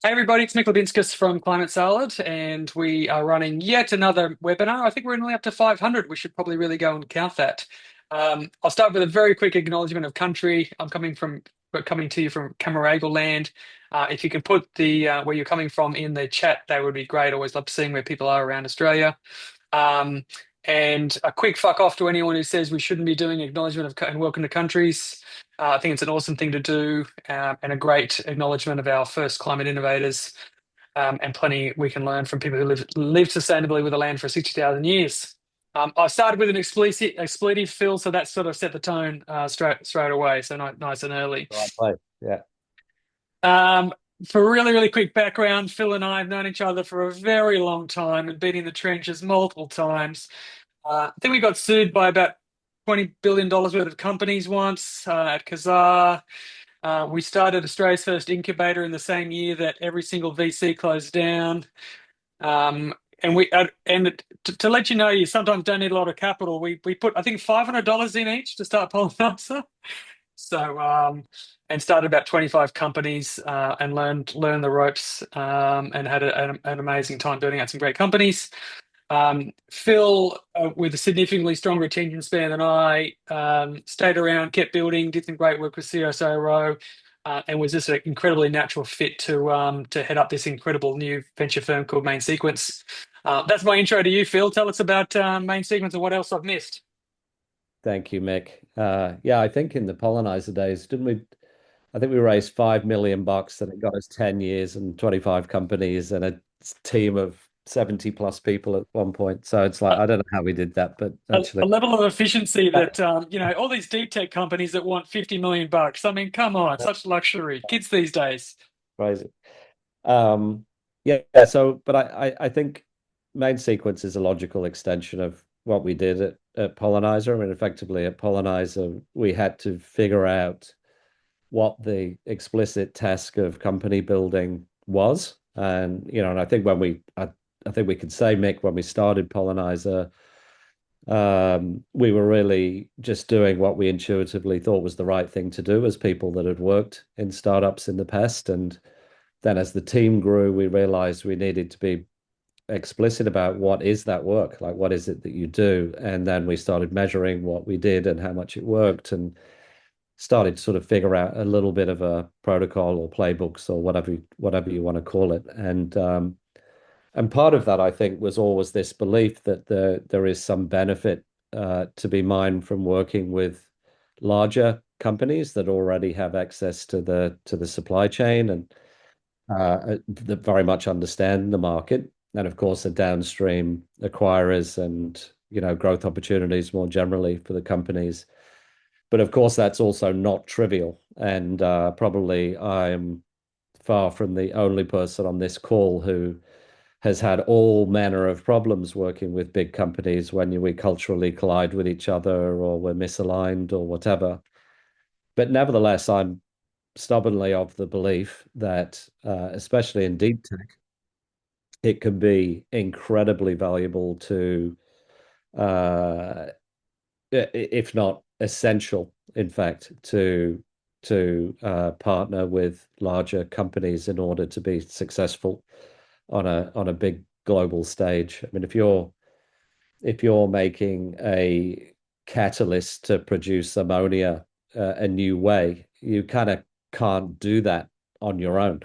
Hey everybody, it's Mick Lebinskas from Climate Salad, and we are running yet another webinar. I think we're only up to 500. We should probably really go and count that. I'll start with a very quick acknowledgement of country. Coming to you from Camaragal land. If you can put the where you're coming from in the chat, that would be great. Always love seeing where people are around Australia. Um, and a quick fuck off to anyone who says we shouldn't be doing acknowledgement of and welcome to countries. I think it's an awesome thing to do, and a great acknowledgement of our first climate innovators, and plenty we can learn from people who live sustainably with the land for 60,000 years. I started with an expletive, Phil, so that sort of set the tone straight away. So nice and early. Right place. Yeah. Um, for really, really quick background, Phil and I have known each other for a very long time and been in the trenches multiple times. I think we got sued by about $20 billion worth of companies once at Kazaa. We started Australia's first incubator in the same year that every single VC closed down. And to let you know, you sometimes don't need a lot of capital. We put I think $500 in each to start Polynosa. So and started about 25 companies and learned the ropes and had an amazing time building out some great companies. Phil, with a significantly stronger attention span than I, stayed around, kept building, did some great work with CSIRO, and was just an incredibly natural fit to head up this incredible new venture firm called Main Sequence. That's my intro to you, Phil. Tell us about Main Sequence and what else I've missed. Thank you, Mick. Yeah, I think in the pollinizer days, didn't we? I think we raised 5 million bucks and it got us 10 years and 25 companies and a team of 70 plus people at one point. So it's like, I don't know how we did that, but A actually, level of efficiency that all these deep tech companies that want 50 million bucks. I mean, come on, such luxury. Kids these days. crazy. Um, yeah, so, but I think main sequence is a logical extension of what we did at Pollinizer. I mean, effectively at Pollinizer, we had to figure out what the explicit task of company building was. And I think I think we could say, Mick, when we started Pollinizer, we were really just doing what we intuitively thought was the right thing to do as people that had worked in startups in the past. And then as the team grew, we realized we needed to be explicit about what is that work, like what is it that you do. And then we started measuring what we did and how much it worked, and started to sort of figure out a little bit of a protocol or playbooks or whatever you want to call it. And part of that, I think, was always this belief that there is some benefit to be mined from working with larger companies that already have access to the supply chain and that very much understand the market, and of course the downstream acquirers and growth opportunities more generally for the companies. But of course, that's also not trivial. And probably I'm far from the only person on this call who has had all manner of problems working with big companies when we culturally collide with each other or we're misaligned or whatever. But nevertheless, I'm stubbornly of the belief that, especially in deep tech, it can be incredibly valuable to, uh, if not essential, in fact, to partner with larger companies in order to be successful on a big global stage. I mean, if you're making a catalyst to produce ammonia a new way, you kind of can't do that on your own.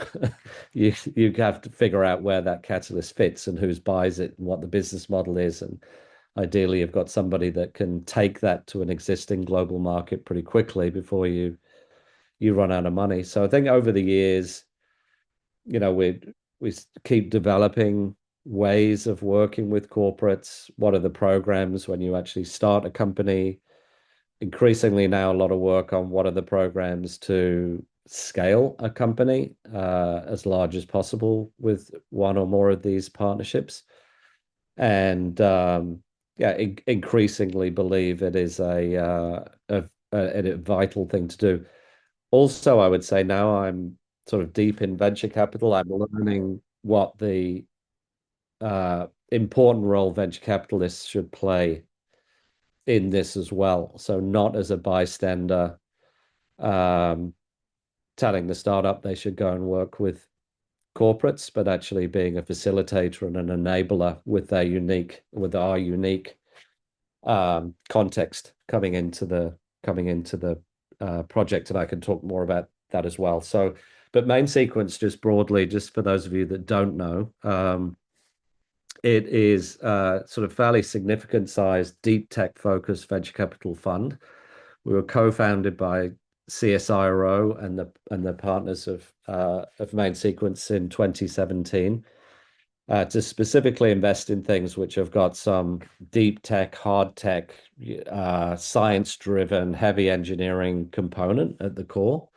You have to figure out where that catalyst fits and who buys it and what the business model is, and ideally, you've got somebody that can take that to an existing global market pretty quickly before you run out of money. So I think over the years, we keep developing ways of working with corporates. What are the programs when you actually start a company? Increasingly now, a lot of work on what are the programs to scale a company as large as possible with one or more of these partnerships. And yeah, increasingly believe it is a vital thing to do. Also, I would say now I'm sort of deep in venture capital. I'm learning what the important role venture capitalists should play in this as well. So not as a bystander, um, telling the startup they should go and work with corporates, but actually being a facilitator and an enabler with our unique context coming into the project, and I can talk more about that as well. So, but main sequence, just broadly, just for those of you that don't know, it is sort of fairly significant sized, deep tech focused venture capital fund. We were co-founded by CSIRO and the partners of Main Sequence in 2017 to specifically invest in things which have got some deep tech, hard tech, science-driven, heavy engineering component at the core,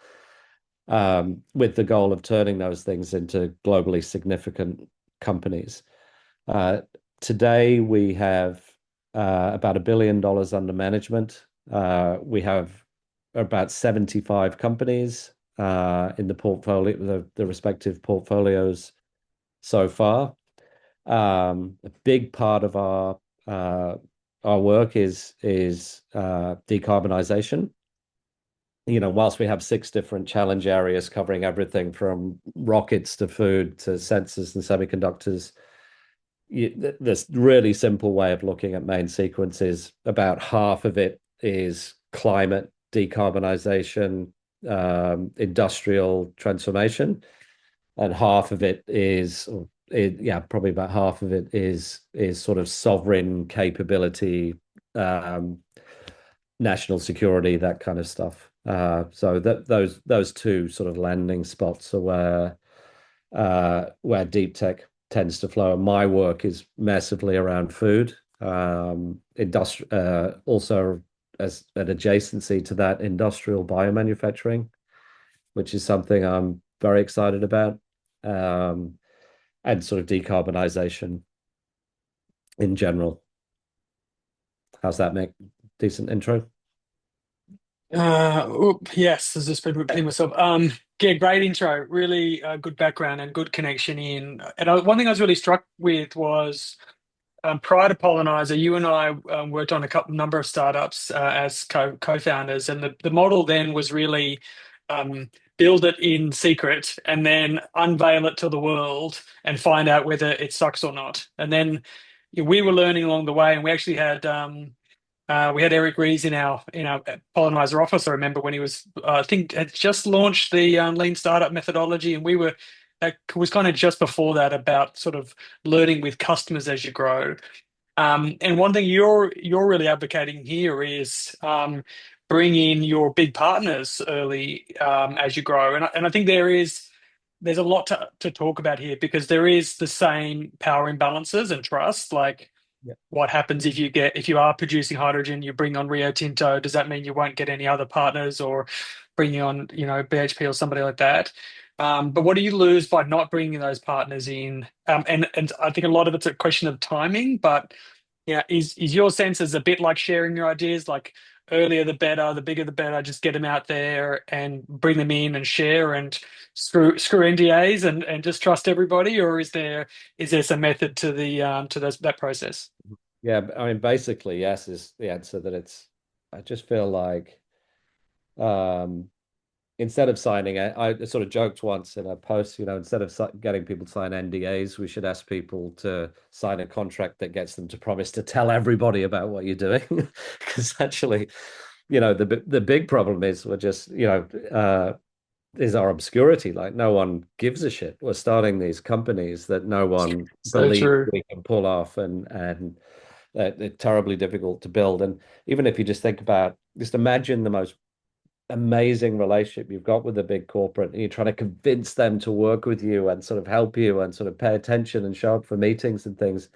with the goal of turning those things into globally significant companies. Uh, Today, we have about $1 billion under management. We have about 75 companies in the portfolio, the respective portfolios so far. A big part of our work is decarbonization. Whilst we have 6 different challenge areas covering everything from rockets to food to sensors and semiconductors, this really simple way of looking at main sequence is about half of it is climate decarbonization, industrial transformation, and half of it is, probably about half of it is sort of sovereign capability, national security, that kind of stuff. So those two sort of landing spots are where deep tech tends to flow. And my work is massively around food, also as an adjacency to that, industrial biomanufacturing, which is something I'm very excited about, and sort of decarbonization in general. How's that, make decent intro? Yes, there's just been repeating myself. Yeah, great intro. Really good background and good connection in. And one thing I was really struck with was prior to Pollenizer, you and I worked on a number of startups as co-founders, and the model then was really build it in secret and then unveil it to the world and find out whether it sucks or not. And then we were learning along the way, and we actually had. We had Eric Rees in our Pollenizer office. I remember when he was, I think, had just launched the lean startup methodology, and we were. It was kind of just before that about sort of learning with customers as you grow. And one thing you're really advocating here is bring in your big partners early as you grow, and I think there's a lot to talk about here because there is the same power imbalances and trust, like Yeah. what happens if you are producing hydrogen, you bring on Rio Tinto, does that mean you won't get any other partners or bringing on, BHP or somebody like that? But what do you lose by not bringing those partners in? And I think a lot of it's a question of timing, but yeah, is your sense is a bit like sharing your ideas, like earlier the better, the bigger the better, just get them out there and bring them in and share and screw NDAs and just trust everybody, or is there some method to the that process? Yeah, I mean, basically, yes is the answer. That it's. I just feel like um, instead of signing, I sort of joked once in a post, instead of getting people to sign NDAs, we should ask people to sign a contract that gets them to promise to tell everybody about what you're doing. Because actually, the big problem is we're just, is our obscurity. Like no one gives a shit. We're starting these companies that no one So believes true. we can pull off, and they're terribly difficult to build. And even if you just imagine the most amazing relationship you've got with a big corporate, and you're trying to convince them to work with you and sort of help you and sort of pay attention and show up for meetings and things.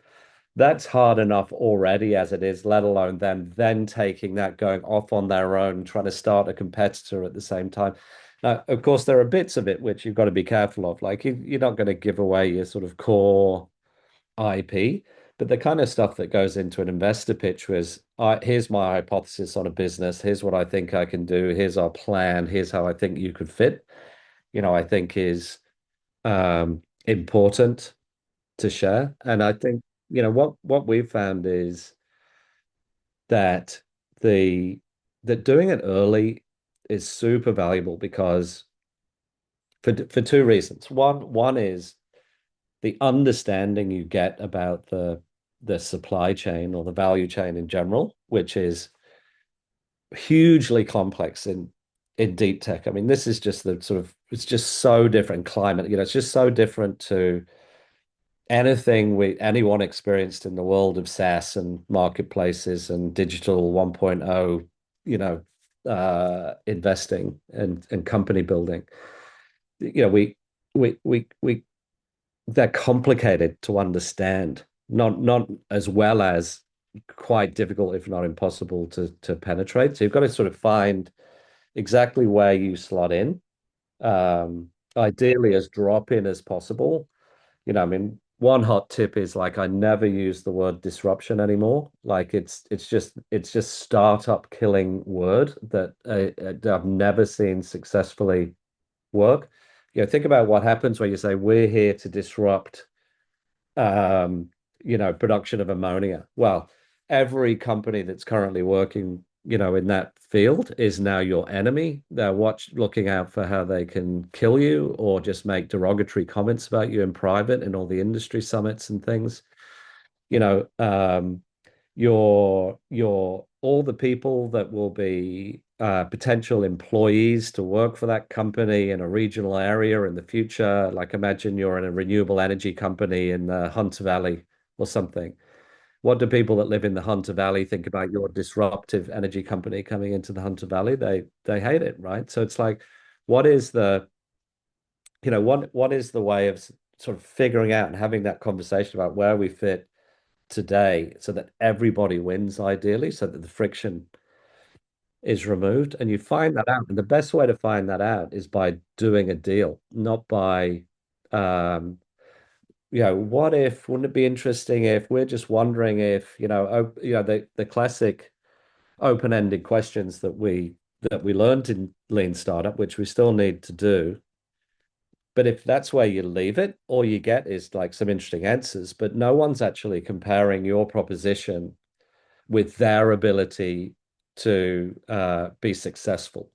That's hard enough already as it is, let alone them then taking that, going off on their own, trying to start a competitor at the same time. Now, of course, there are bits of it which you've got to be careful of. Like you're not going to give away your sort of core IP, but the kind of stuff that goes into an investor pitch was, here's my hypothesis on a business. Here's what I think I can do. Here's our plan. Here's how I think you could fit. I think is important to share. And I think, what we've found is that the that doing it early is super valuable because for two reasons. One is the understanding you get about the supply chain or the value chain in general, which is hugely complex in deep tech. I mean, this is just the sort of it's just so different climate. It's just so different to anything anyone experienced in the world of SaaS and marketplaces and digital 1.0, investing and company building. You know, we they're complicated to understand, not as well as quite difficult, if not impossible, to penetrate. So you've got to sort of find exactly where you slot in, ideally as drop in as possible. I mean, one hot tip is like I never use the word disruption anymore. Like it's just startup killing word that I've never seen successfully work. Think about what happens when you say we're here to disrupt um, production of ammonia. Well, every company that's currently working, in that field is now your enemy. They're looking out for how they can kill you or just make derogatory comments about you in private in all the industry summits and things. You know, your all the people that will be potential employees to work for that company in a regional area in the future. Like imagine you're in a renewable energy company in the Hunter Valley or something. What do people that live in the Hunter Valley think about your disruptive energy company coming into the Hunter Valley? They hate it, right? So it's like, what is the, what is the way of sort of figuring out and having that conversation about where we fit today so that everybody wins ideally, so that the friction is removed. And you find that out. And the best way to find that out is by doing a deal, not by, um, what if, wouldn't it be interesting if we're just wondering if, the classic open-ended questions that we learned in lean startup, which we still need to do. But if that's where you leave it, all you get is like some interesting answers, but no one's actually comparing your proposition with their ability to be successful,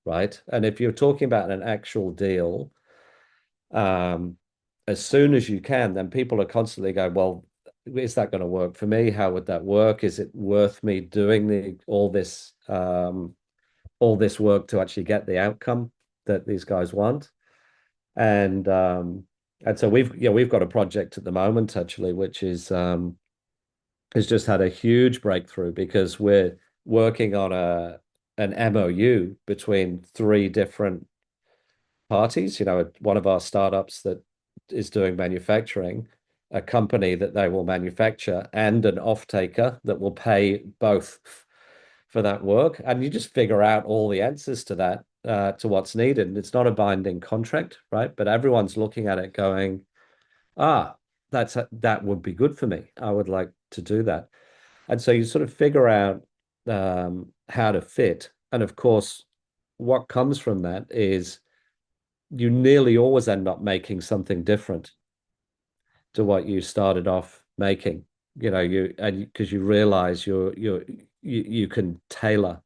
right? And if you're talking about an actual deal, um, as soon as you can, then people are constantly going, well, is that going to work for me? How would that work? Is it worth me doing all this work to actually get the outcome that these guys want? And so we've got a project at the moment actually, which is has just had a huge breakthrough because we're working on an MOU between three different parties. One of our startups that is doing manufacturing, a company that they will manufacture, and an off-taker that will pay both for that work. And you just figure out all the answers to that, to what's needed. And it's not a binding contract, right? But everyone's looking at it going, ah, that would be good for me. I would like to do that. And so you sort of figure out how to fit. And of course, what comes from that is you nearly always end up making something different to what you started off making. Because you realize you can tailor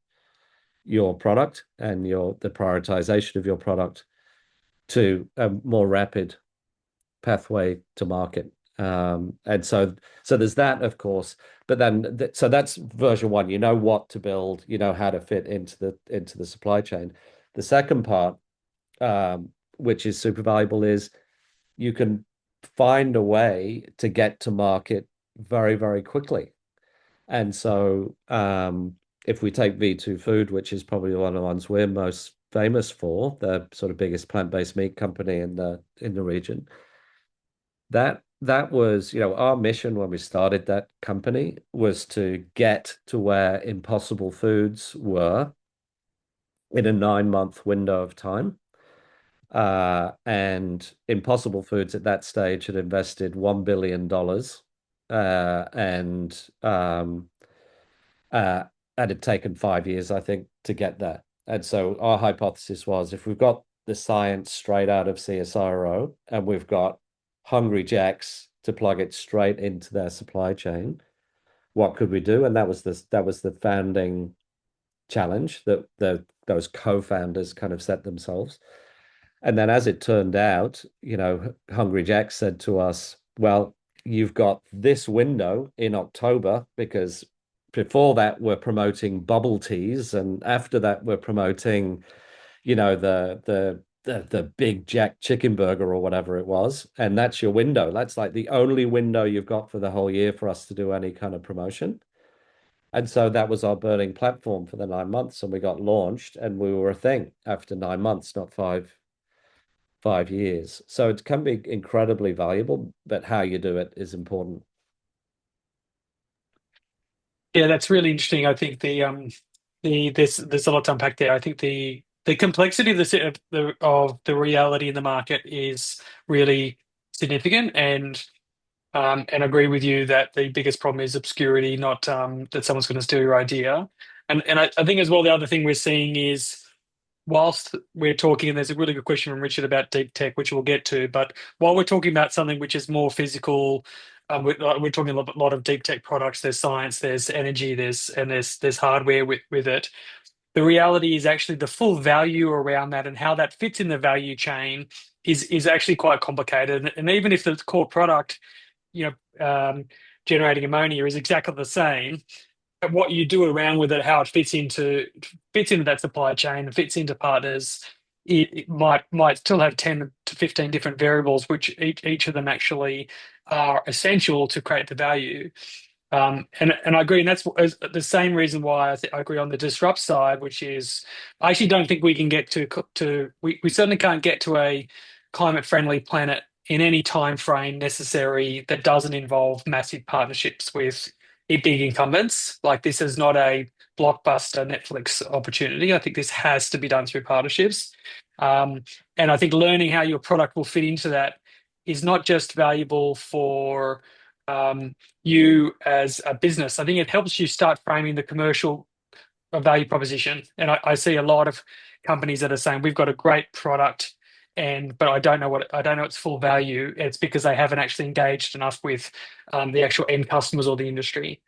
your product and the prioritization of your product to a more rapid pathway to market. And so there's that, of course, but then so that's version one. You know what to build, you know how to fit into the supply chain. The second part, which is super valuable, is you can find a way to get to market very, very quickly. And so if we take V2 Food, which is probably one of the ones we're most famous for, the sort of biggest plant-based meat company in the region, that was, our mission when we started that company was to get to where Impossible Foods were in a 9-month window of time. And Impossible Foods at that stage had invested $1 billion, and it had taken 5 years, I think, to get that. And so our hypothesis was if we've got the science straight out of CSIRO and we've got hungry jacks to plug it straight into their supply chain, what could we do? And that was the founding challenge that those co-founders kind of set themselves. And then as it turned out, Hungry Jack said to us, well, you've got this window in October because before that we're promoting bubble teas, and after that we're promoting, the Big Jack chicken burger or whatever it was. And that's your window. That's like the only window you've got for the whole year for us to do any kind of promotion. And so that was our burning platform for the 9 months, and we got launched, and we were a thing after 9 months, not five years. So it can be incredibly valuable, but how you do it is important. Yeah, that's really interesting. I think there's a lot to unpack there. I think the complexity of the reality in the market is really significant, and I agree with you that the biggest problem is obscurity, not that someone's going to steal your idea. And I think as well the other thing we're seeing is whilst we're talking, and there's a really good question from Richard about deep tech, which we'll get to, but while we're talking about something which is more physical, we're talking lot of deep tech products. There's science, there's energy, there's hardware with it. The reality is actually the full value around that and how that fits in the value chain is actually quite complicated. And even if the core product, you generating ammonia is exactly the same, what you do around with it, how it fits into that supply chain, and fits into partners, it might still have 10 to 15 different variables, which each of them actually are essential to create the value. And I agree, and that's the same reason why I agree on the disrupt side, which is I actually don't think we can get we certainly can't get to a climate friendly planet in any time frame necessary that doesn't involve massive partnerships with big incumbents. Like this is not a blockbuster Netflix opportunity. I think this has to be done through partnerships. Um, and I think learning how your product will fit into that is not just valuable for you as a business. I think it helps you start framing the commercial value proposition. And I see a lot of companies that are saying we've got a great product, but I don't know its full value. It's because they haven't actually engaged enough with the actual end customers or the industry.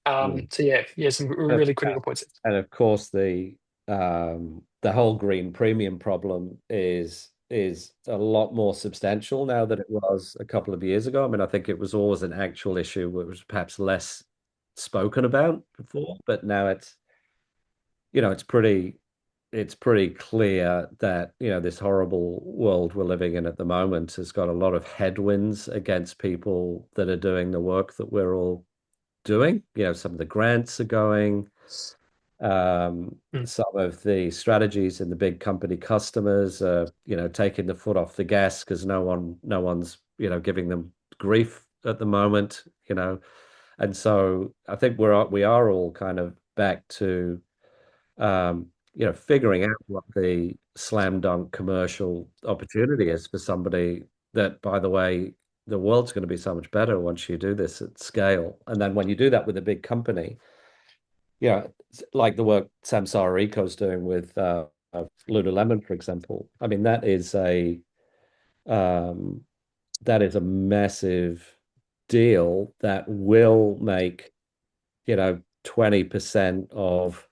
Mm. So yeah, some Uh, really critical points. And of course, the whole green premium problem is a lot more substantial now than it was a couple of years ago. I mean, I think it was always an actual issue that was perhaps less spoken about before, but now it's pretty clear that this horrible world we're living in at the moment has got a lot of headwinds against people that are doing the work that we're all doing. Some of the grants are going. Mm. Some of the strategies in the big company customers are, taking the foot off the gas because no one's, giving them grief at the moment. And so I think we are all kind of back to figuring out what the slam dunk commercial opportunity is for somebody that, by the way, the world's going to be so much better once you do this at scale. And then when you do that with a big company, like the work Samsara Eco's doing with Lululemon, for example. I mean, um, that is a massive deal that will make 20% of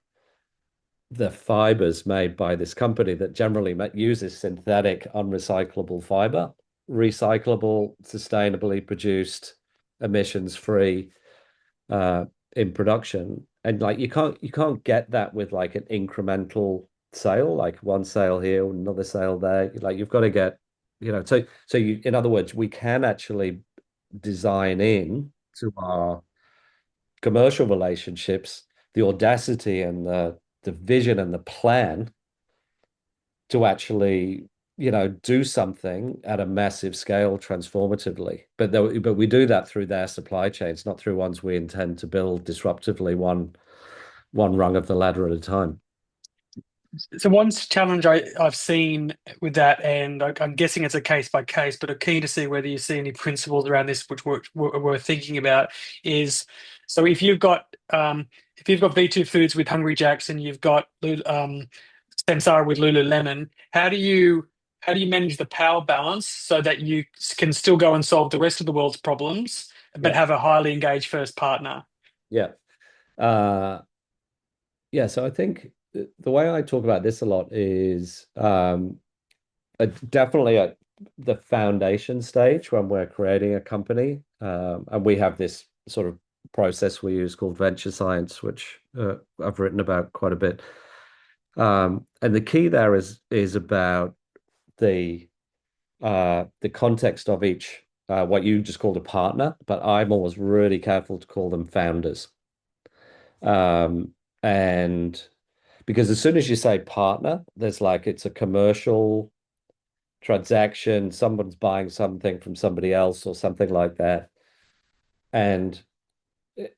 the fibers made by this company that generally uses synthetic, unrecyclable fiber, recyclable, sustainably produced, emissions free uh, in production. And like you can't get that with like an incremental sale, like one sale here, another sale there. Like you've got to get, in other words, we can actually design in to our commercial relationships the audacity and the vision and the plan to actually do something at a massive scale transformatively. But we do that through their supply chains, not through ones we intend to build disruptively, one rung of the ladder at a time. So one challenge I've seen with that, and I'm guessing it's a case by case, but I'm keen to see whether you see any principles around this which we're thinking about is so if you've got V2 Foods with Hungry Jacks and you've got Samsara with Lululemon, how do you manage the power balance so that you can still go and solve the rest of the world's problems, but Yeah, have a highly engaged first partner? yeah, uh, yeah. So I think the way I talk about this a lot is definitely at the foundation stage when we're creating a company. And we have this sort of process we use called venture science, which I've written about quite a bit. And the key there is about the context of each what you just called a partner, but I'm always really careful to call them founders. And because as soon as you say partner, there's like it's a commercial transaction, someone's buying something from somebody else or something like that. And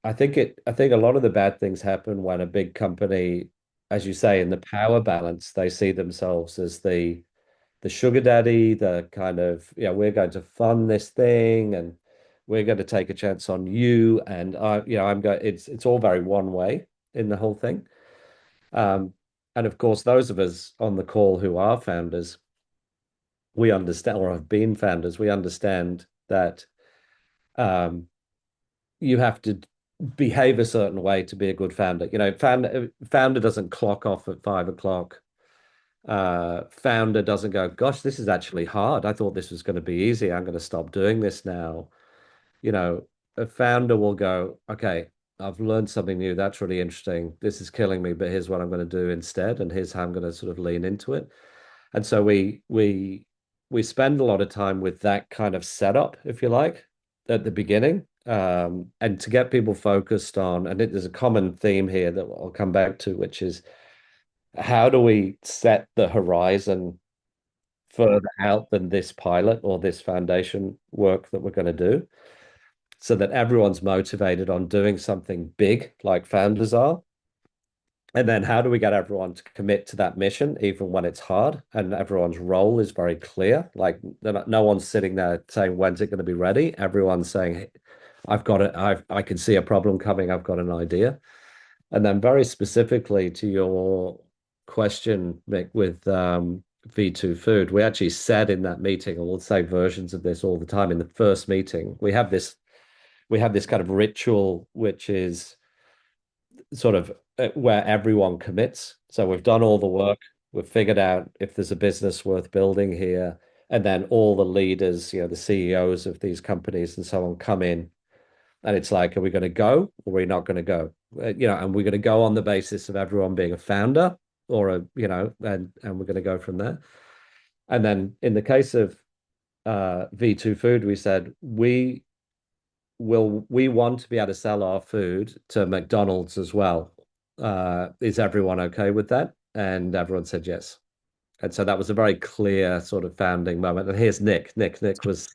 I think a lot of the bad things happen when a big company, as you say, in the power balance, they see themselves as the sugar daddy, the kind of, yeah, we're going to fund this thing and we're going to take a chance on you. And I'm going, it's all very one way in the whole thing. Um, and of course, those of us on the call who are founders, we understand or have been founders, we understand that um, you have to behave a certain way to be a good founder. Founder doesn't clock off at 5 o'clock. Founder doesn't go, gosh, this is actually hard. I thought this was going to be easy. I'm going to stop doing this now. You know, a founder will go, okay, I've learned something new. That's really interesting. This is killing me, but here's what I'm going to do instead, and here's how I'm going to sort of lean into it. And so we spend a lot of time with that kind of setup, if you like, at the beginning. And to get people focused on, and there's a common theme here that I'll come back to, which is how do we set the horizon further out than this pilot or this foundation work that we're going to do so that everyone's motivated on doing something big like founders are. And then how do we get everyone to commit to that mission, even when it's hard and everyone's role is very clear? Like no one's sitting there saying, when's it going to be ready? Everyone's saying, "Hey, I've got it. I can see a problem coming. I've got an idea." And then very specifically to your question, Mick, with V2 Food, we actually said in that meeting, and we'll say versions of this all the time, in the first meeting, we have this kind of ritual, which is sort of where everyone commits. So we've done all the work, we've figured out if there's a business worth building here, and then all the leaders, the CEOs of these companies and so on come in, and it's like, are we going to go or are we not going to go? And we're going to go on the basis of everyone being a founder or and we're going to go from there. And then in the case of V2 Food, we said we want to be able to sell our food to McDonald's as well. Is everyone okay with that? And everyone said yes. And so that was a very clear sort of founding moment. And here's Nick. Nick was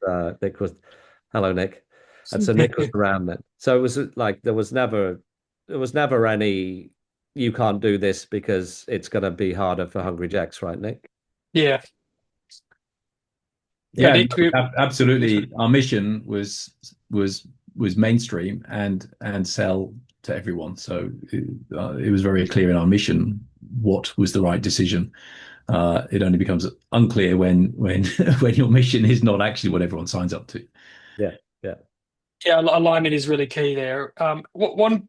hello, Nick. And so Nick was around then. So it was like there was never any you can't do this because it's going to be harder for Hungry Jacks, right, Nick? Yeah. Yeah, Yeah, Nick, no, absolutely. Our mission was mainstream and sell to everyone. So it was very clear in our mission what was the right decision. It only becomes unclear when when your mission is not actually what everyone signs up to. Yeah, yeah, yeah, alignment is really key there. One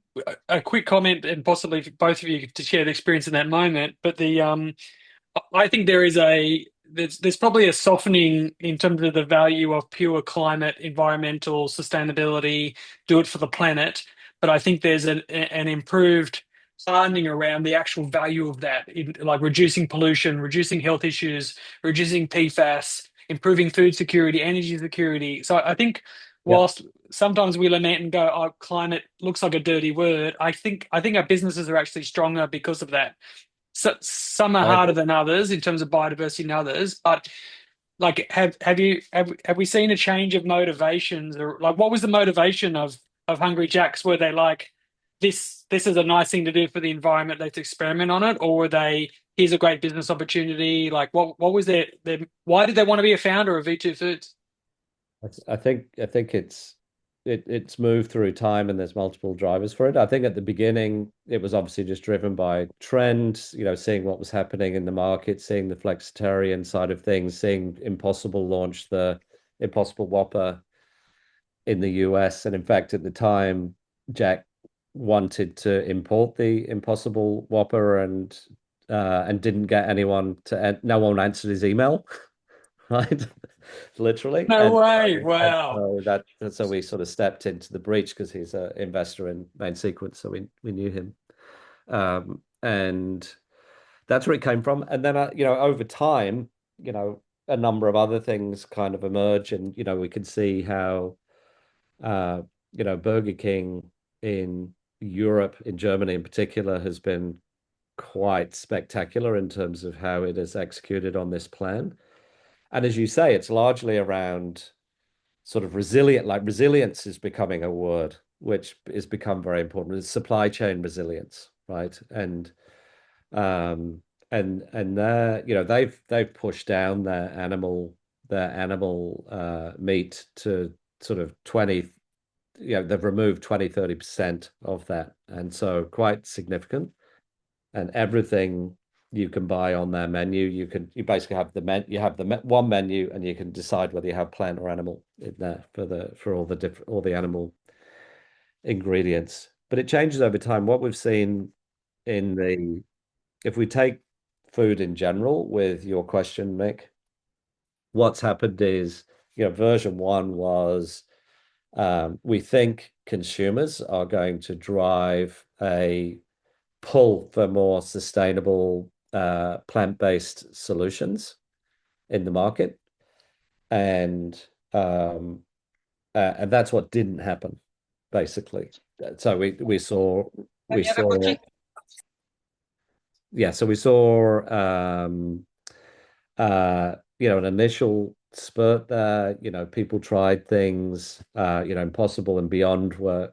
a quick comment, and possibly for both of you to share the experience in that moment. But I think there's probably a softening in terms of the value of pure climate, environmental sustainability, do it for the planet. But I think there's an improved understanding around the actual value of that, like reducing pollution, reducing health issues, reducing PFAS, improving food security, energy security. So I think yeah. whilst sometimes we lament and go, "Oh, climate looks like a dirty word," I think our businesses are actually stronger because of that. So some are I harder agree. than others in terms of biodiversity and others, but like have we seen a change of motivations, or like what was the motivation of Hungry Jacks? Were they like this is a nice thing to do for the environment, let's experiment on it, or were they here's a great business opportunity? Like what was their why did they want to be a founder of V2 Foods? I think it's moved through time and there's multiple drivers for it. I think at the beginning it was obviously just driven by trend, seeing what was happening in the market, seeing the flexitarian side of things, seeing Impossible launch the Impossible Whopper in the US. And in fact, at the time, Jack wanted to import the Impossible Whopper and didn't get anyone no one answered his email. right? Literally. No And way. and Wow. so we sort of stepped into the breach because he's an investor in Main Sequence, so we knew him. And that's where it came from. And then, over time, a number of other things kind of emerge, and we can see how, uh, Burger King in Europe, in Germany in particular, has been quite spectacular in terms of how it has executed on this plan. And as you say, it's largely around sort of resilient, like resilience is becoming a word which has become very important. It's supply chain resilience, right? Um, and they've pushed down their animal meat to sort of 20, they've removed 20-30% of that, and so quite significant. And everything you can buy on their menu, you basically have one menu, and you can decide whether you have plant or animal in there for all the animal ingredients. But it changes over time. What we've seen in the if we take food in general with your question, Mick, what's happened is, version one was, we think consumers are going to drive a pull for more sustainable plant-based solutions in the market, and and that's what didn't happen, basically. So we saw we Any other saw question? yeah, so we saw an initial spurt there. People tried things, Impossible and Beyond were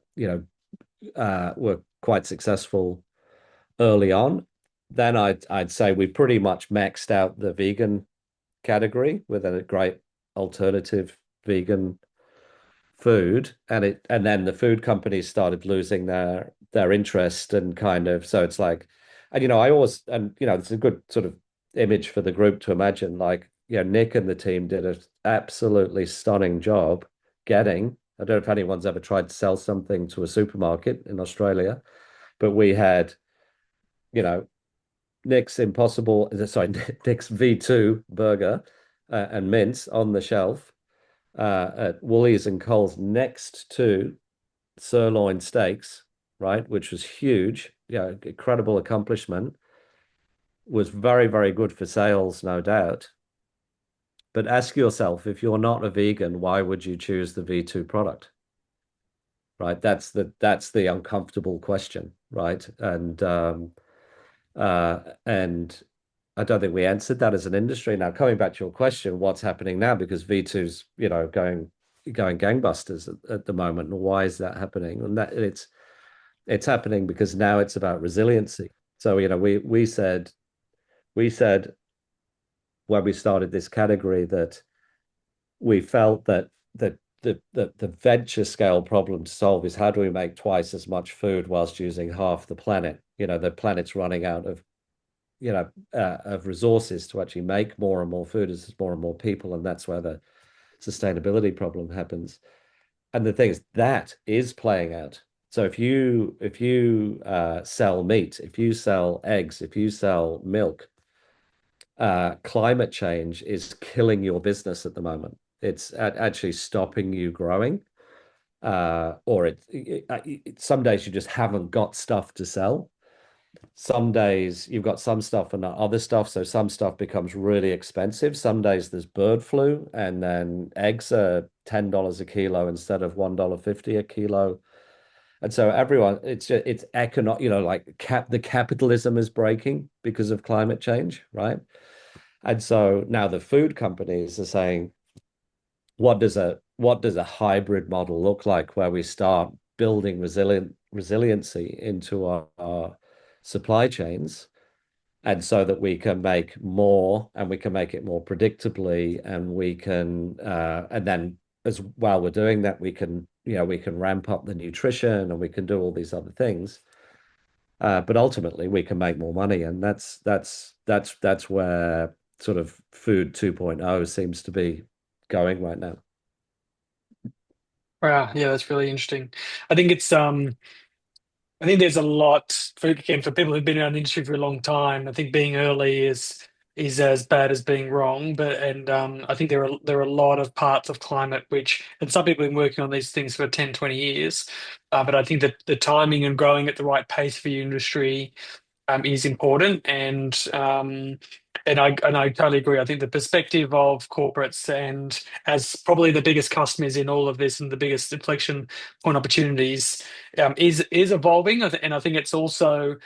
quite successful early on. Then I'd say we pretty much maxed out the vegan category with a great alternative vegan food, and then the food companies started losing their interest, and kind of, so it's like, and I always, and it's a good sort of image for the group to imagine, like, Nick and the team did an absolutely stunning job getting, I don't know if anyone's ever tried to sell something to a supermarket in Australia, but we had, you know Nick's Impossible, sorry, Nick's V2 burger and mince on the shelf at Woolies and Coles next to sirloin steaks, right, which was huge. Yeah, incredible accomplishment. Was very, very good for sales, no doubt. But ask yourself, if you're not a vegan, why would you choose the V2 product? Right? That's the uncomfortable question, right? And I don't think we answered that as an industry. Now, coming back to your question, what's happening now? Because V2's, going gangbusters at the moment. And why is that happening? And it's happening because now it's about resiliency. So, we said when we started this category that we felt that the venture scale problem to solve is, how do we make twice as much food whilst using half the planet? The planet's running out of resources to actually make more and more food as there's more and more people, and that's where the sustainability problem happens. And the thing is, that is playing out. So if you sell meat, if you sell eggs, if you sell milk, climate change is killing your business at the moment. It's actually stopping you growing, or some days you just haven't got stuff to sell. Some days you've got some stuff and not other stuff, so some stuff becomes really expensive. Some days there's bird flu, and then eggs are $10 a kilo instead of $1.50 a kilo. And so everyone, it's economic, like the capitalism is breaking because of climate change, right? And so now the food companies are saying, what does a hybrid model look like, where we start building resiliency into our supply chains, and so that we can make more, and we can make it more predictably, and we can and then, as while we're doing that, we can ramp up the nutrition, and we can do all these other things, but ultimately we can make more money, and that's where sort of food 2.0 seems to be going right now. Wow, yeah, that's really interesting. I think there's a lot for, again, for people who've been around the industry for a long time. I think being early is is as bad as being wrong. But I think there are a lot of parts of climate which, and some people have been working on these things for 10, 20 years. But I think that the timing and growing at the right pace for your industry is important, and I totally agree. I think the perspective of corporates and as probably the biggest customers in all of this and the biggest inflection point opportunities is evolving, and I think it's also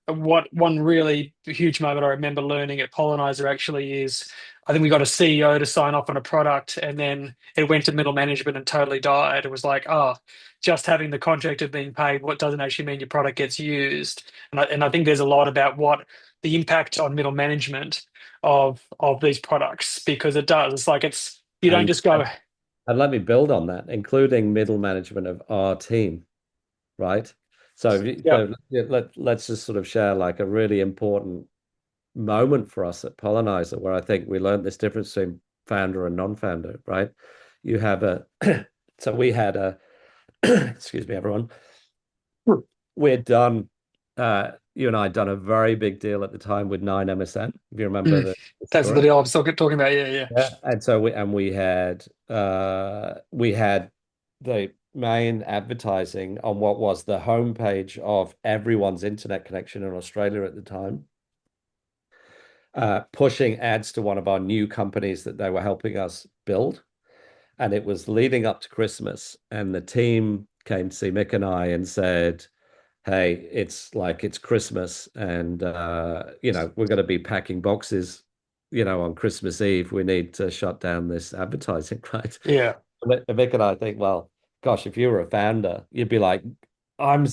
what one really huge moment I remember learning at Pollenizer actually is I think we got a CEO to sign off on a product and then it went to middle management and totally died. It was like, oh, just having the contractor being paid, what doesn't actually mean your product gets used. And I think there's a lot about what the impact on middle management of these products because it does. It's like you don't And just go, and let me build on that, including middle management of our team, right? So, yeah, so let's just sort of share like a really important moment for us at Pollenizer, where I think we learned this difference between founder and non-founder, right? You have a, so we had a, excuse me, everyone. We'd done, you and I had done a very big deal at the time with 9MSN, if you remember mm, the that's the story. deal I was talking about. Yeah, yeah, Yeah, and so we had the main advertising on what was the homepage of everyone's internet connection in Australia at the time, pushing ads to one of our new companies that they were helping us build. And it was leading up to Christmas, and the team came to see Mick and I and said, hey, it's Christmas, and we're going to be packing boxes, on Christmas Eve. We need to shut down this advertising, right? yeah, Vic and I think, well, gosh, if you were a founder, you'd be like, I'm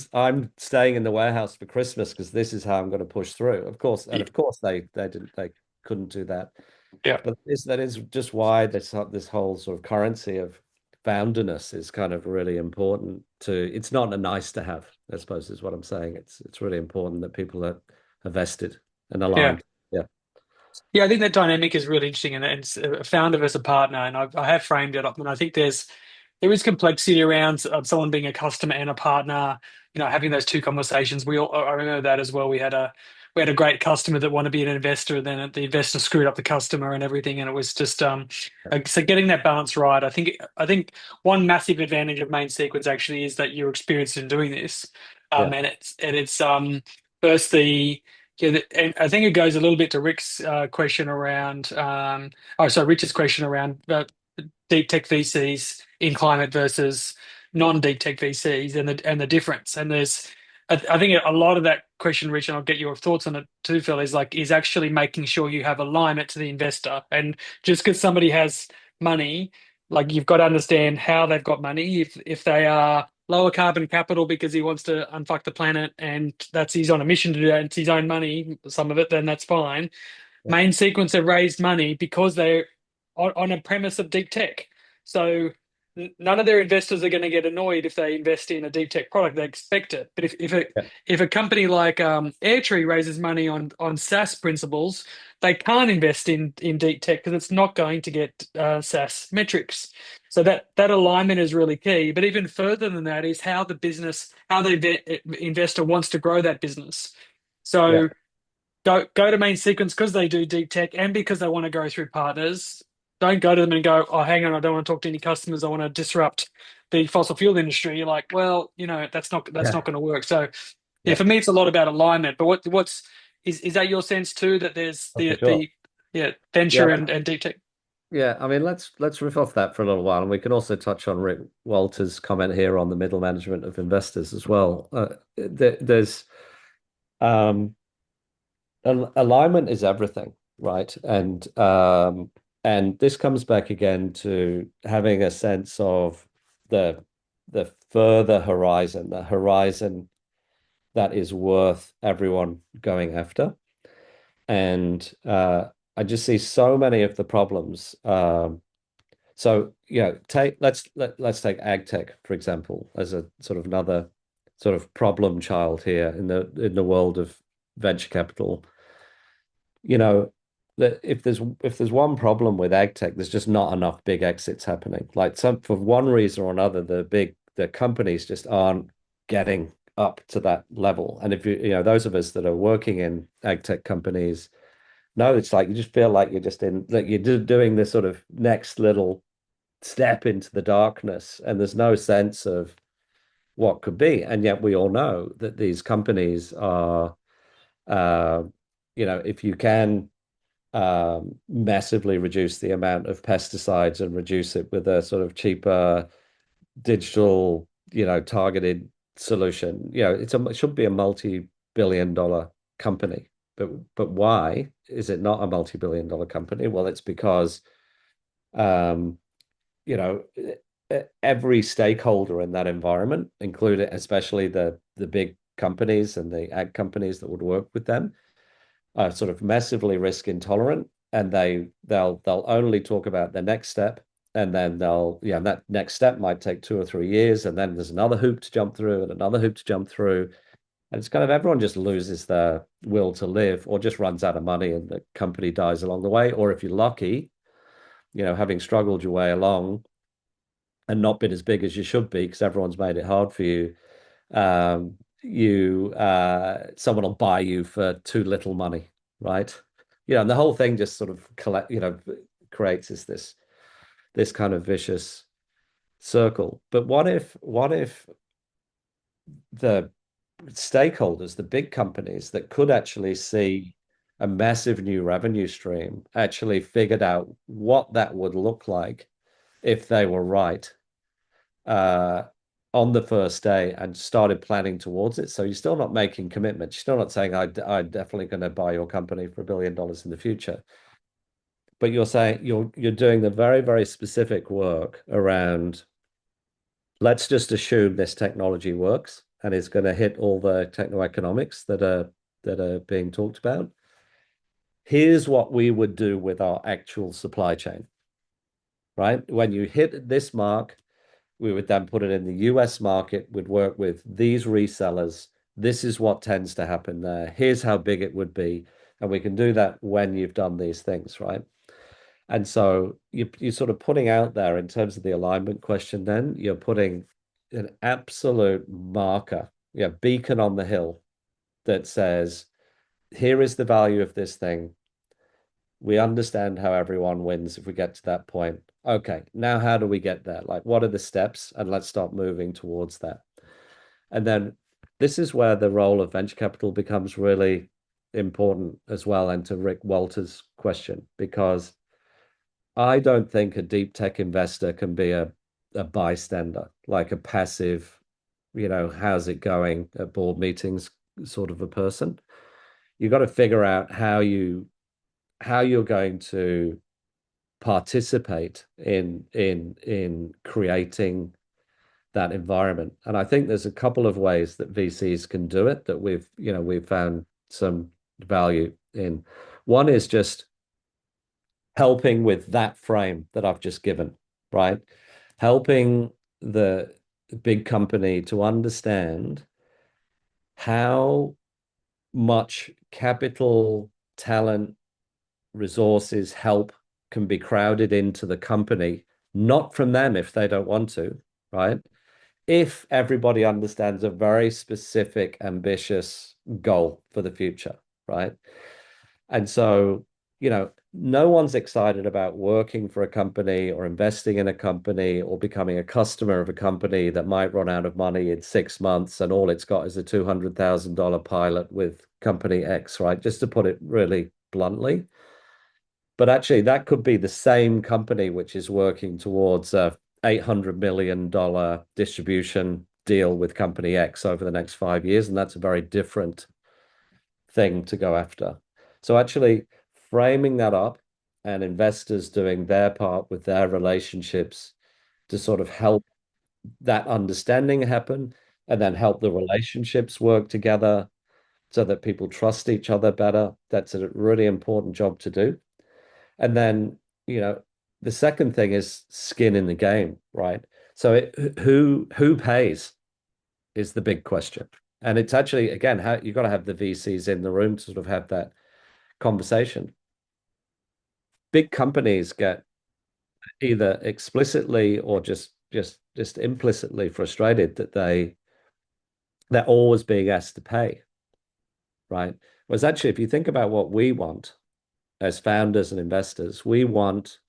staying in the warehouse for Christmas because this is how I'm going to push through. Of course, and yeah, of course they couldn't do that. yeah. But that is just why this whole sort of currency of founderness is kind of really important to. It's not a nice to have, I suppose, is what I'm saying. It's really important that people are vested and Yeah. aligned. Yeah, Yeah, I think that dynamic is really interesting, and it's a founder versus a partner, and I have framed it up, and I think there is complexity around someone being a customer and a partner. Having those two conversations. I remember that as well. We had a great customer that wanted to be an investor, and then the investor screwed up the customer and everything, and it was just so getting that balance right. I think one massive advantage of main sequence actually is that you're experienced in doing this, yeah, and it's firstly. Yeah, and I think it goes a little bit to Rick's question around, Rich's question around deep tech VCs in climate versus non-deep tech VCs and the difference. And I think a lot of that question, Rich, and I'll get your thoughts on it too, Phil, is actually making sure you have alignment to the investor. And just because somebody has money, like you've got to understand how they've got money. If they are lower carbon capital because he wants to unfuck the planet and he's on a mission to do that, and it's his own money, some of it, then that's fine. yeah, Main Sequence have raised money because they're on a premise of deep tech. So none of their investors are going to get annoyed if they invest in a deep tech product. They expect it. But yeah, if a company like Airtree raises money on SaaS principles, they can't invest in deep tech because it's not going to get SaaS metrics. So that alignment is really key. But even further than that is how the investor wants to grow that business. yeah, So go to main sequence because they do deep tech and because they want to go through partners. Don't go to them and go, oh, hang on, I don't want to talk to any customers. I want to disrupt the fossil fuel industry. You're like, well, that's not yeah, going to work. So yeah, yeah. for me, it's a lot about alignment. But what's is that your sense too that there's Oh, for the sure. the yeah venture Yeah, and deep tech? yeah. I mean, let's riff off that for a little while, and we can also touch on Rick Walter's comment here on the middle management of investors as well. There's um alignment is everything, right? And this comes back again to having a sense of the further horizon, the horizon that is worth everyone going after. And I just see so many of the problems. So let's take ag tech, for example, as a sort of another sort of problem child here in the world of venture capital. you know that if there's one problem with ag tech, there's just not enough big exits happening. Like some for one reason or another, the companies just aren't getting up to that level. And if those of us that are working in ag tech companies, No, it's like you just feel like you're just in like you're doing this sort of next little step into the darkness, and there's no sense of what could be. And yet we all know that these companies are, uh, if you can massively reduce the amount of pesticides and reduce it with a sort of cheaper digital, targeted solution, it should be a multi-billion-dollar company. But why is it not a multi-billion-dollar company? Well, it's because um, you know, every stakeholder in that environment, including especially the big companies and the ag companies that would work with them, are sort of massively risk intolerant, and they'll only talk about the next step, and then that next step might take 2 or 3 years, and then there's another hoop to jump through and another hoop to jump through. And it's kind of everyone just loses their will to live or just runs out of money and the company dies along the way. Or if you're lucky, having struggled your way along and not been as big as you should be because everyone's made it hard for you, someone will buy you for too little money, right? And the whole thing just sort of creates this kind of vicious circle. But what if the stakeholders, the big companies that could actually see a massive new revenue stream, actually figured out what that would look like if they were right uh, on the first day and started planning towards it. So you're still not making commitments. You're still not saying, I'm definitely going to buy your company for $1 billion in the future. But you're saying you're doing the very, very specific work around, let's just assume this technology works and is going to hit all the techno-economics that are being talked about. Here's what we would do with our actual supply chain, right? When you hit this mark, we would then put it in the US market, we'd work with these resellers. This is what tends to happen there. Here's how big it would be. And we can do that when you've done these things, right? And so you're sort of putting out there in terms of the alignment question, then you're putting an absolute marker, beacon on the hill that says, here is the value of this thing. We understand how everyone wins if we get to that point. Okay, now how do we get there? Like, what are the steps? And let's start moving towards that. And then this is where the role of venture capital becomes really important as well. And to Rick Walter's question, because I don't think a deep tech investor can be a bystander, like a passive, how's it going at board meetings sort of a person. You've got to figure out how you're going to participate in creating that environment. And I think there's a couple of ways that VCs can do it that we've found some value in. One is just helping with that frame that I've just given, right? Helping the big company to understand how much capital, talent, resources, help can be crowded into the company, not from them if they don't want to, right? If everybody understands a very specific, ambitious goal for the future, right? And so, no one's excited about working for a company or investing in a company or becoming a customer of a company that might run out of money in 6 months and all it's got is a $200,000 pilot with company X, right? Just to put it really bluntly. But actually, that could be the same company which is working towards a $800 million distribution deal with company X over the next 5 years. And that's a very different thing to go after. So actually framing that up and investors doing their part with their relationships to sort of help that understanding happen and then help the relationships work together so that people trust each other better. That's a really important job to do. And then, the second thing is skin in the game, right? So who pays is the big question. And it's actually, again, how you've got to have the VCs in the room to sort of have that conversation. Big companies get either explicitly or just implicitly frustrated that they're always being asked to pay, right? Whereas actually, if you think about what we want, as founders and investors, we want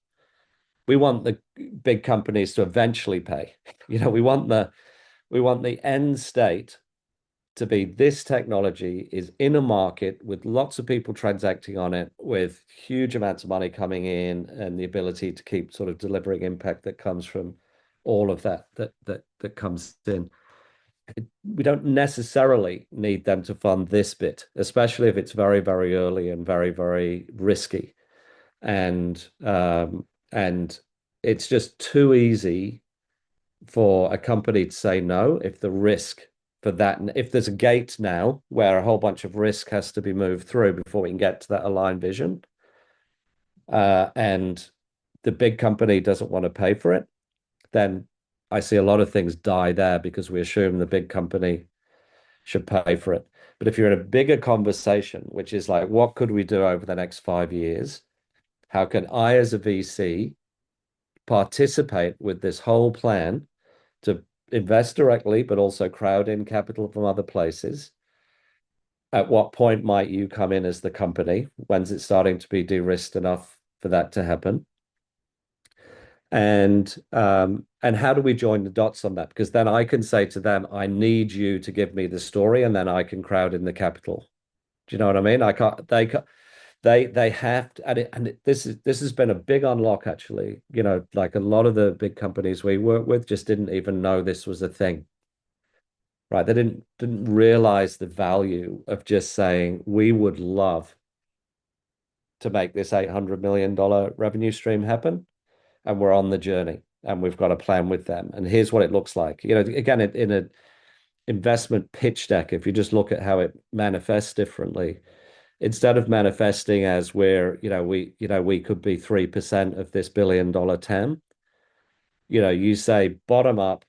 the big companies to eventually pay. We want the end state to be this technology is in a market with lots of people transacting on it, with huge amounts of money coming in, and the ability to keep sort of delivering impact that comes from all of that comes in. We don't necessarily need them to fund this bit, especially if it's very, very early and very, very risky. And it's just too easy for a company to say no if the risk for that, if there's a gate now where a whole bunch of risk has to be moved through before we can get to that aligned vision, and the big company doesn't want to pay for it, then I see a lot of things die there because we assume the big company should pay for it. But if you're in a bigger conversation, which is like, what could we do over the next 5 years? How can I, as a VC, participate with this whole plan to invest directly, but also crowd in capital from other places? At what point might you come in as the company? When's it starting to be de-risked enough for that to happen? And how do we join the dots on that? Because then I can say to them, I need you to give me the story, and then I can crowd in the capital. Do you know what I mean? I can't. They have to, this has been a big unlock actually. Like a lot of the big companies we work with just didn't even know this was a thing, right? They didn't realize the value of just saying we would love to make this $800 million revenue stream happen, and we're on the journey, and we've got a plan with them, and here's what it looks like. Again, in an investment pitch deck, if you just look at how it manifests differently, instead of manifesting as we could be 3% of this $1 billion TAM, you say bottom up,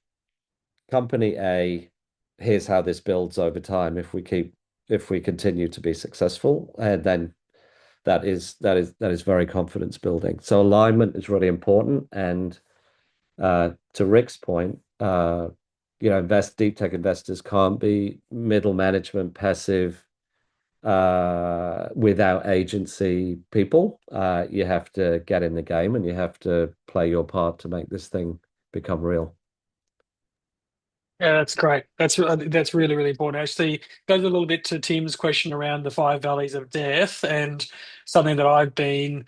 company A, here's how this builds over time if we continue to be successful, and then that is very confidence building. So alignment is really important. And to Rick's point, deep tech investors can't be middle management, passive, without agency people. You have to get in the game, and you have to play your part to make this thing become real. Yeah, that's great. That's really, really important. Actually, goes a little bit to Tim's question around the five valleys of death, and something that I've been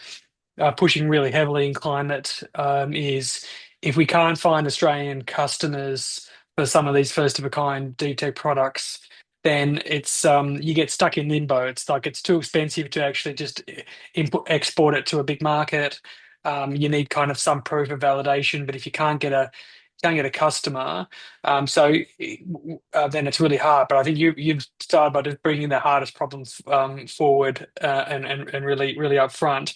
pushing really heavily in climate is if we can't find Australian customers for some of these first of a kind deep tech products, then it's you get stuck in limbo. It's like it's too expensive to actually just export it to a big market. You need kind of some proof of validation, but if you can't get a customer, then it's really hard. But I think you've started by just bringing the hardest problems forward and really upfront.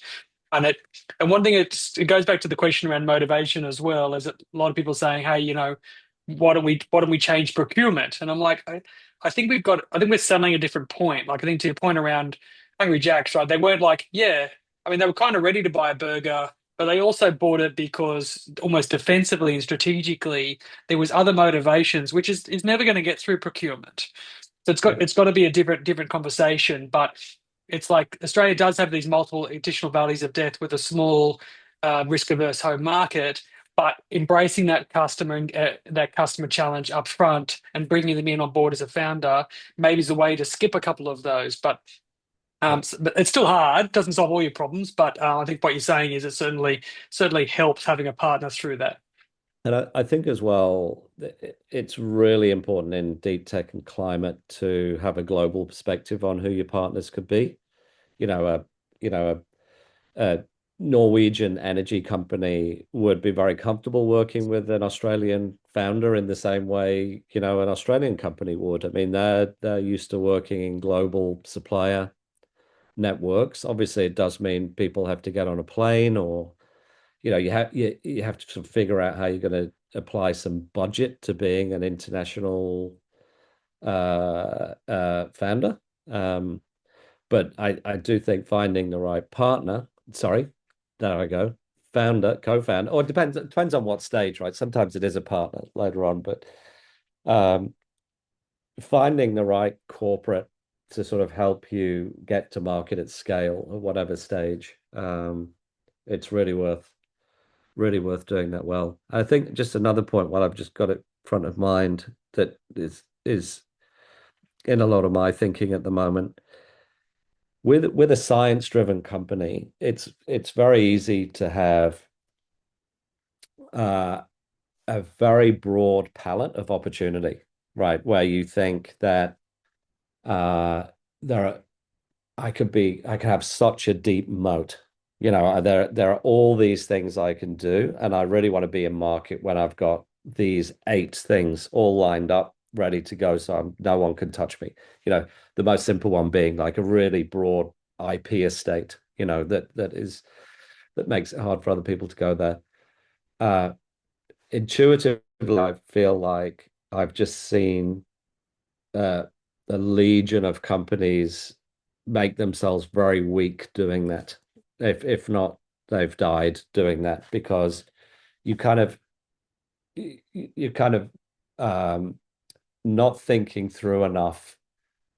And one thing it goes back to the question around motivation as well, is that a lot of people saying, hey, why don't we change procurement? And I'm like, I think we're selling a different point. Like I think to your point around Hungry Jack's, right? They weren't like, yeah, I mean, they were kind of ready to buy a burger, but they also bought it because almost defensively and strategically, there was other motivations, which is never going to get through procurement. So it's got to be a different conversation. But it's like Australia does have these multiple additional valleys of death with a small risk averse home market, but embracing that customer challenge up front and bringing them in on board as a founder maybe is a way to skip a couple of those. But it's still hard. Doesn't solve all your problems. But I think what you're saying is it certainly helps having a partner through that. And I think as well, it's really important in deep tech and climate to have a global perspective on who your partners could be. You know, a you know a Norwegian energy company would be very comfortable working with an Australian founder in the same way, an Australian company would. I mean, they're used to working in global supplier networks. Obviously, it does mean people have to get on a plane, or you have to sort of figure out how you're going to apply some budget to being an international founder. But I do think finding the right partner, sorry, there I go, founder, co-founder, or it depends on what stage, right? Sometimes it is a partner later on, but finding the right corporate to sort of help you get to market at scale at whatever stage. It's really worth doing that well. I think just another point, while I've just got it front of mind, that is in a lot of my thinking at the moment. With a science-driven company, it's very easy to have uh, a very broad palette of opportunity, right? Where you think that uh, there are I could have such a deep moat. There are all these things I can do, and I really want to be in market when I've got these 8 things all lined up, ready to go, so no one can touch me. The most simple one being like a really broad IP estate, that makes it hard for other people to go there. Uh, Intuitively, I feel like I've just seen uh, a legion of companies make themselves very weak doing that. If not, they've died doing that because you kind of you kind of um, not thinking through enough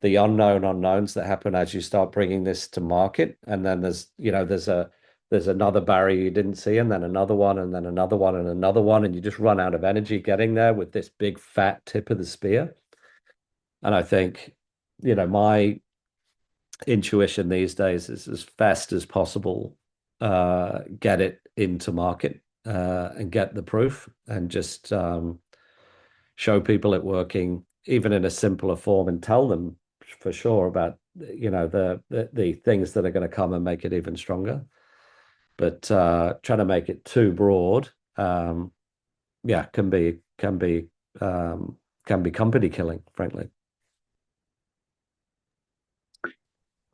the unknown unknowns that happen as you start bringing this to market, and then there's another barrier you didn't see, and then another one, and then another one, and another one, and you just run out of energy getting there with this big fat tip of the spear. And I think, my intuition these days is as fast as possible, get it into market, and get the proof, and just show people it working, even in a simpler form, and tell them for sure about the things that are going to come and make it even stronger. But trying to make it too broad, yeah, can be company killing, frankly.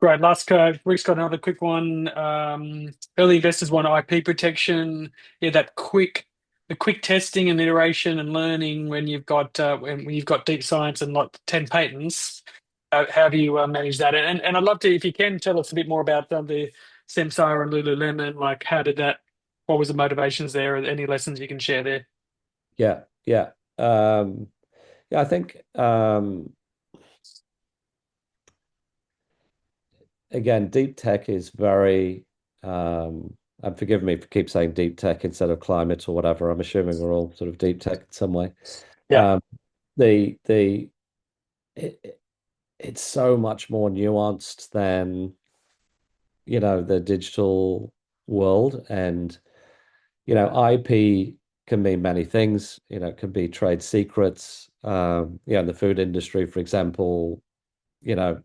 Great. Last Rick's got another quick one. Early investors want IP protection. Yeah, the quick testing and iteration and learning when you've got when you've got deep science and like 10 patents. How do you manage that? And I'd love to, if you can, tell us a bit more about the Samsara and Lululemon. Like, how did that? What was the motivations there? Any lessons you can share there? Yeah, yeah. Yeah, I think again, deep tech is very and forgive me for keep saying deep tech instead of climate or whatever. I'm assuming we're all sort of deep tech in some way. Yeah. Um, the it, it's so much more nuanced than the digital world, and IP can mean many things. It can be trade secrets. In the food industry, for example, you know,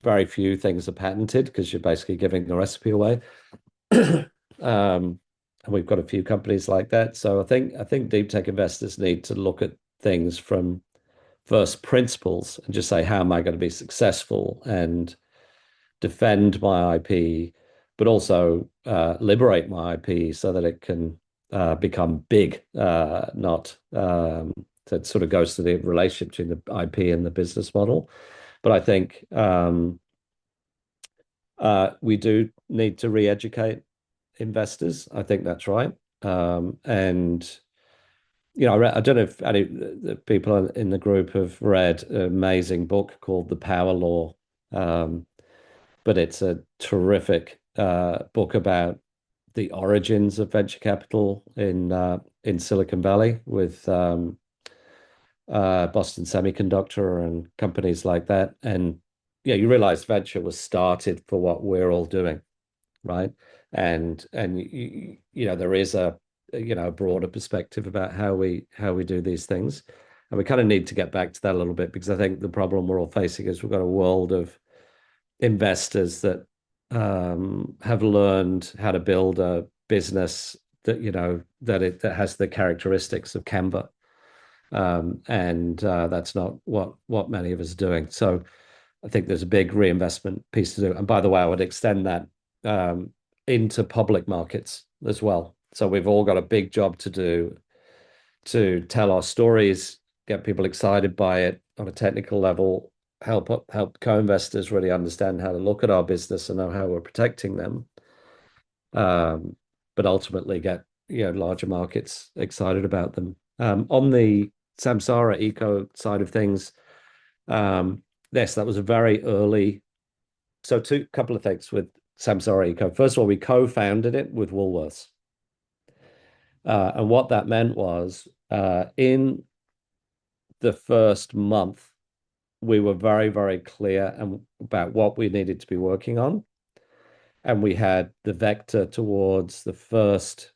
very few things are patented because you're basically giving the recipe away. And we've got a few companies like that. So I think deep tech investors need to look at things from first principles and just say, how am I going to be successful and defend my IP, but also liberate my IP so that it can become big, not that sort of goes to the relationship between the IP and the business model. But I think we do need to re-educate investors. I think that's right. And I don't know if any the people in the group have read an amazing book called The Power Law, but it's a terrific book about the origins of venture capital in Silicon Valley with Boston Semiconductor and companies like that. And yeah, you realize venture was started for what we're all doing, right? And there is a broader perspective about how we do these things, and we kind of need to get back to that a little bit, because I think the problem we're all facing is we've got a world of investors that have learned how to build a business that has the characteristics of Canva, and that's not what many of us are doing. So I think there's a big reinvestment piece to do. And by the way, I would extend that into public markets as well. So we've all got a big job to do to tell our stories, get people excited by it on a technical level, help co-investors really understand how to look at our business and know how we're protecting them. But ultimately get larger markets excited about them. On the Samsara eco side of things, this. That was a very early. So two couple of things with Samsara Eco. First of all, we co-founded it with Woolworths. And what that meant was in the first month, we were very, very clear about what we needed to be working on. And we had the vector towards the first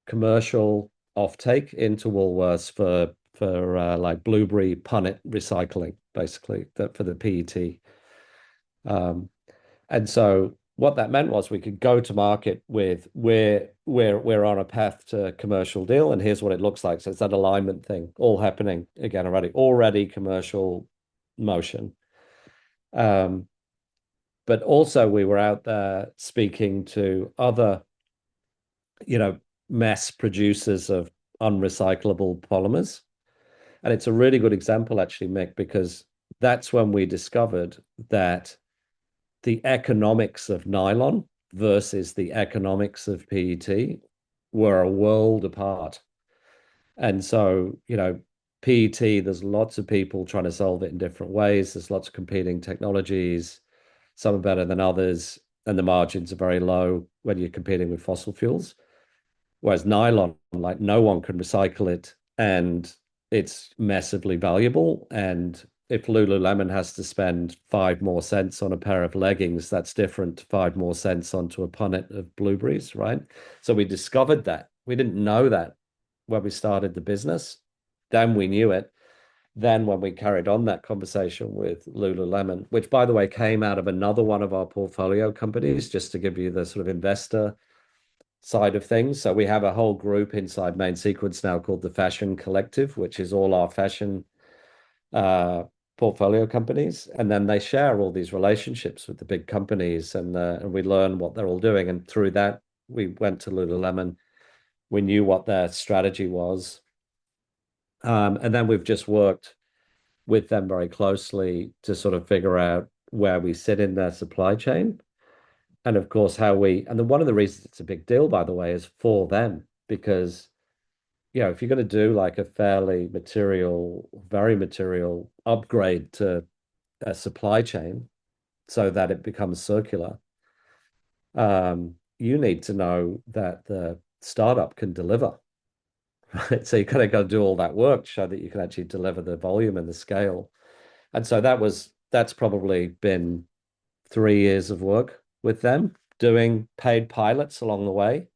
commercial offtake into Woolworths for like blueberry punnet recycling, basically, that for the PET. Um, and so what that meant was we could go to market with we're on a path to commercial deal, and here's what it looks like. So it's that alignment thing all happening again already commercial motion. But also we were out there speaking to other, mass producers of unrecyclable polymers. And it's a really good example, actually, Mick, because that's when we discovered that the economics of nylon versus the economics of PET were a world apart. And so, PET, there's lots of people trying to solve it in different ways. There's lots of competing technologies. Some are better than others, and the margins are very low when you're competing with fossil fuels. Whereas nylon, like no one can recycle it, and it's massively valuable. And if Lululemon has to spend 5 more cents on a pair of leggings, that's different to 5 more cents onto a punnet of blueberries, right? So we discovered that. We didn't know that when we started the business. Then we knew it. Then when we carried on that conversation with Lululemon, which by the way came out of another one of our portfolio companies, just to give you the sort of investor side of things. So we have a whole group inside Main Sequence now called the Fashion Collective, which is all our fashion portfolio companies. And then they share all these relationships with the big companies, and we learn what they're all doing. And through that, we went to Lululemon. We knew what their strategy was. And then we've just worked with them very closely to sort of figure out where we sit in their supply chain. And of course, one of the reasons it's a big deal, by the way, is for them, because, if you're going to do like a very material upgrade to a supply chain so that it becomes circular, you need to know that the startup can deliver, right? So you kind of got to do all that work to show that you can actually deliver the volume and the scale. And so that's probably been 3 years of work with them, doing paid pilots along the way.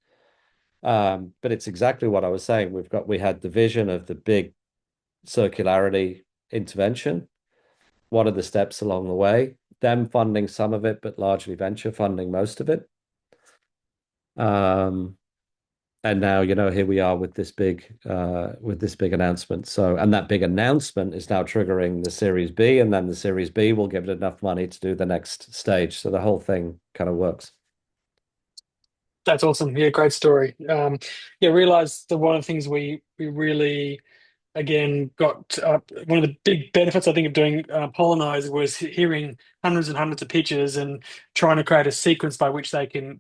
But it's exactly what I was saying. We had the vision of the big circularity intervention. What are the steps along the way? Them funding some of it, but largely venture funding most of it. And now, here we are with this big announcement. And that big announcement is now triggering the Series B, and then the Series B will give it enough money to do the next stage. So the whole thing kind of works. That's awesome. Yeah, great story. Yeah, realized that one of the things we really again got one of the big benefits I think of doing Pollenize was hearing hundreds and hundreds of pitches and trying to create a sequence by which you can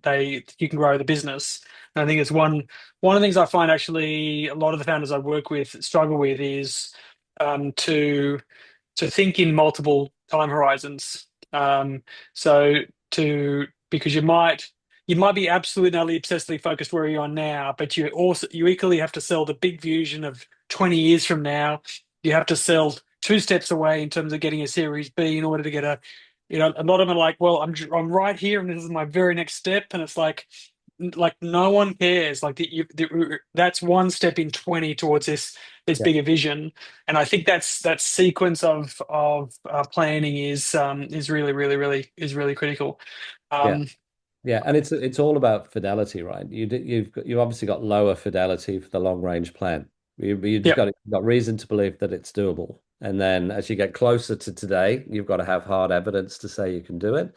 grow the business. And I think it's one of the things I find actually a lot of the founders I work with struggle with is to think in multiple time horizons. So to because you might be absolutely obsessively focused where you are now, but you equally have to sell the big vision of 20 years from now. You have to sell two steps away in terms of getting a Series B in order to get a lot of them are like, well, I'm right here and this is my very next step, and it's like no one cares. Like that's one step in 20 towards this Yeah. bigger vision, and I think that sequence of planning is really critical. Yeah. Um, Yeah, and it's all about fidelity, right? You've obviously got lower fidelity for the long range plan. You just yeah, got reason to believe that it's doable. And then as you get closer to today, you've got to have hard evidence to say you can do it.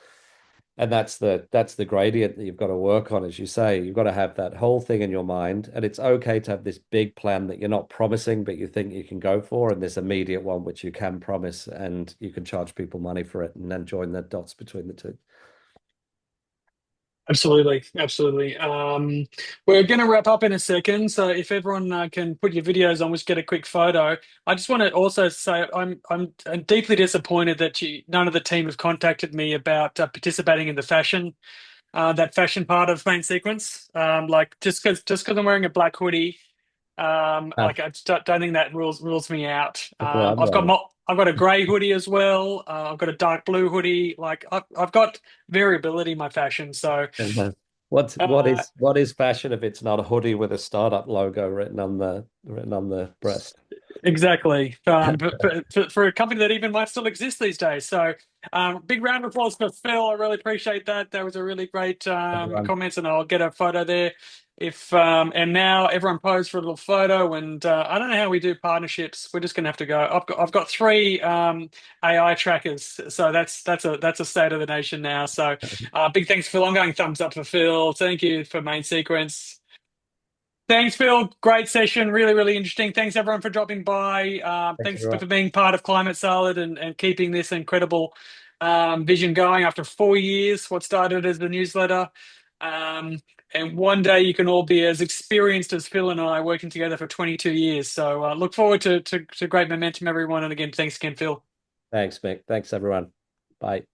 And that's the gradient that you've got to work on, as you say. You've got to have that whole thing in your mind. And it's okay to have this big plan that you're not promising, but you think you can go for, and this immediate one which you can promise and you can charge people money for it, and then join the dots between the two. Absolutely, absolutely. We're going to wrap up in a second, so if everyone can put your videos on, we'll just get a quick photo. I just want to also say I'm deeply disappointed that none of the team have contacted me about participating in the that fashion part of main sequence. Like just because I'm wearing a black hoodie, Ah, like I just don't think that rules me out. that's what I'm wearing. I've got a grey hoodie as well. I've got a dark blue hoodie. Like I've got variability in my fashion. So Uh-huh. uh, What is fashion if it's not a hoodie with a startup logo written on the breast? exactly. For a company that even might still exist these days. So big round of applause for Phil. I really appreciate that. That was a really great Everyone, comments, and I'll get a photo there. If and now everyone pose for a little photo, and I don't know how we do partnerships. We're just gonna have to go. I've got three AI trackers, so that's a state of the nation now. So big thanks, Phil. I'm going thumbs up for Phil. Thank you for main sequence. Thanks, Phil. Great session. Really, really interesting. Thanks, everyone, for dropping by. thanks Thanks for everyone. being part of Climate Salad and keeping this incredible vision going after 4 years, what started as the newsletter. Um, and one day you can all be as experienced as Phil and I working together for 22 years. So look forward to great momentum, everyone. And again, thanks again, Phil. Thanks, Mick. Thanks everyone. Bye.